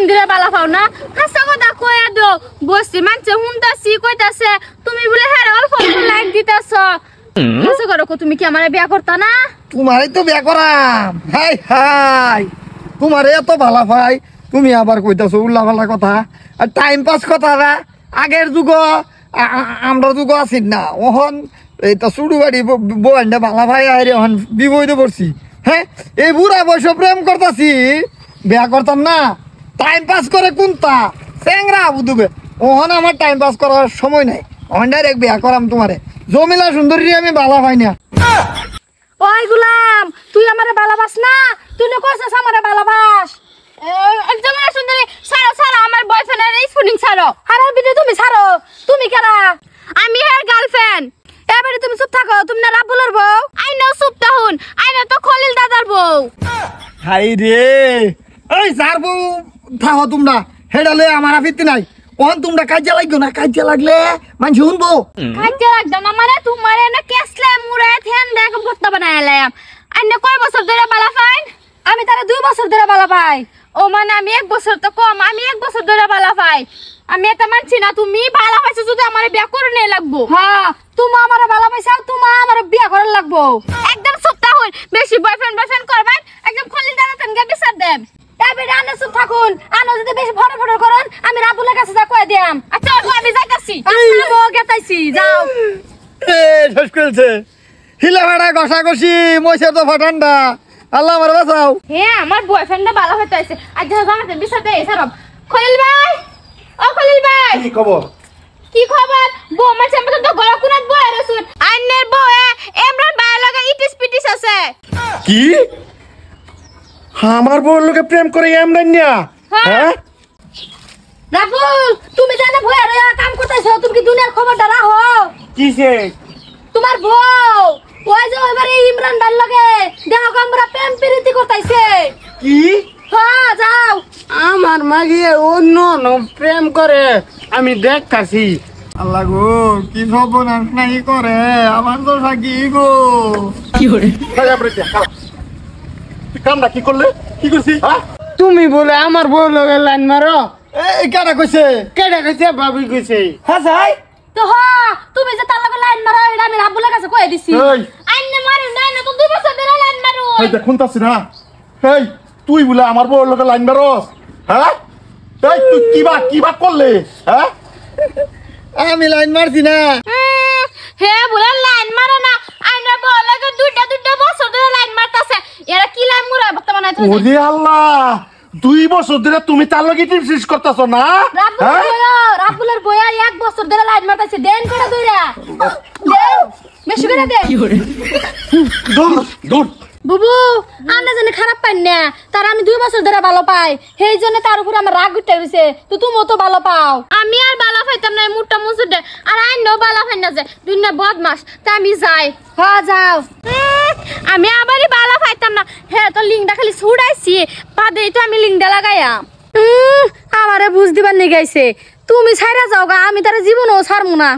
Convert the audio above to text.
দিলে বালা পাও না হাসা কথা কইয়া দো বসছি মানছে হুনতাছি কইতাছে তুমি বলে হ্যাঁ অল্প লাইক দিতাছ হাসা করো তুমি কি আমারে বিয়া করতা না তোমারই তো বিয়া করাম হাই হাই তোমারে এত ভালা ভাই তুমি আবার কইতাছো উল্লা পাল্লা কথা আর টাইম পাস কথা না আগের যুগ আমরা যুগ আছি না ওহন এইটা চুড়ু বাড়ি বোয়ান্ডা ভালা ভাই আরে ওহন বিবইতে পড়ছি হ্যাঁ এই বুড়া বয়স প্রেম করতাছি বিয়া করতাম না টাইম পাস করে কোনটা চেংরা বুঝবে ওহন আমার টাইম পাস করার সময় নাই ওহন ডাইরেক্ট বিয়া করাম তোমারে জমিলা সুন্দরী আমি ভালা পাই না ওই গুলাম তুই আমারে ভালোবাস না তুই না কইছস আমারে ভালোবাস একদম না সুন্দরী ছাড়ো ছাড়ো আমার বয়ফ্রেন্ডের স্পুনিং ছাড়ো আরে বিদে তুমি ছাড়ো তুমি কারা আমি হের গার্লফ্রেন্ড এবারে তুমি চুপ থাকো তুমি না রাবুলের বউ আই নো চুপ তাহুন আই না তো খলিল দাদার বউ হাই রে এই যার বউ থাকো তোমরা হেডালে আমার আফিত্তি নাই ওহন তোমরা কাজে লাগবে না কাজে লাগলে মানুষ শুনবো কাজে লাগবে না মানে তোমারে না কেসলে মুরে থেন দেখ ভর্তা বানাইলাম আইনা কয় বছর ধরে বালা পাই আমি তারে 2 বছর ধরে বালা পাই ও মানে আমি 1 বছর তো কম আমি 1 বছর ধরে বালা পাই আমি এটা মানছি না তুমি বালা পাইছো যদি আমারে বিয়া করে নে লাগবো হ্যাঁ তুমি আমারে বালা পাইছাও তুমি আমারে বিয়া করার লাগবো একদম সপ্তাহ হই বেশি বয়ফ্রেন্ড করবেন একদম খলিল দাদা তনকে বিচার দেব এবারে আনে চুপ থাকুন আনো যদি বেশি ফটো করেন আমি রাবুলের কাছে যা কই দিয়াম আচ্ছা আমি যাইতাছি আমো গেতাইছি যাও এ শেষ করেছে হিলা ভাড়া ঘষাঘষি মইছে তো ফাটান্ডা আল্লাহ আমার বাঁচাও হ্যাঁ আমার বয়ফ্রেন্ডটা ভালো হতে আছে আজ জামাতে বিচার দেই সরব খলিল ভাই ও খলিল ভাই কি খবর কি খবর বউ আমার সামনে তো গলা কুনাত বয় রসুন আইনের বউ ইমরান ভাই লাগা ইটিস পিটিস আছে কি আমার বউর লোকে প্রেম করে এমরান নিয়া হ্যাঁ রাবুল তুমি জানা ভয় আর কাম করতেছো তুমি কি দুনিয়ার খবরটা রাখো কিসে তোমার বউ ওই যে এবারে ইমরান ভাই লাগে দেখো আমরা প্রেম প্রীতি করতেছে কি হ্যাঁ যাও আমার মাগিয়ে অন্য প্রেম করে আমি দেখতাছি আল্লাহ গো কি সর্বনাশ নাই করে আমার তো থাকি গো কি করে কামটা কি করলে কি করছি তুমি বলে আমার বউ লগে লাইন মারো এই কারা কইছে কেডা কইছে ভাবি কইছে হ্যাঁ যাই তো হ্যাঁ তুমি যে তার লগে লাইন মারো এটা আমি রাবুলের কাছে কই দিছি এই আইনে মারু নাই না তো 2 বছর ধরে লাইন মারু এই দেখুন তাছি না এই তুই বলে আমার বউর লোকে লাইন মারস হ্যাঁ এই তুই কিবা করলে হ্যাঁ আমি লাইন মারছি না হে বলে লাইন মারো না আইনে বলে যে দুইটা বছর ধরে লাইন মারতাছে এরা কি লাইন মুরা বর্তমানে তো ওরে আল্লাহ 2 বছর ধরে তুমি তার লগে টিপস করতেছ না রাবুলের বয়া 1 বছর ধরে লাইন মারতাছে দেন করে দইরা বেশি করে দে দূর বুবু আন্না জানি খারাপ পাই না তার আমি 2 বছর ধরে ভালো পাই সেই জন্য তার উপর আমার রাগ উঠে গেছে তো তুমিও তো ভালো পাও আমি আর ভালো পাইতাম না মুটটা মুসুদে আর আইনো ভালো পাই না যে দুনিয়া বদমাস তা আমি যাই হ্যাঁ যাও আমি আবারই ভালো পাইতাম না হ্যাঁ তো লিংটা খালি ছুড়াইছি পাদেই তো আমি লিংটা লাগাইয়া আমারে বুঝ দিবার নিগাইছে তুমি ছাইরা যাও গা আমি তার জীবনও ছাড়মু না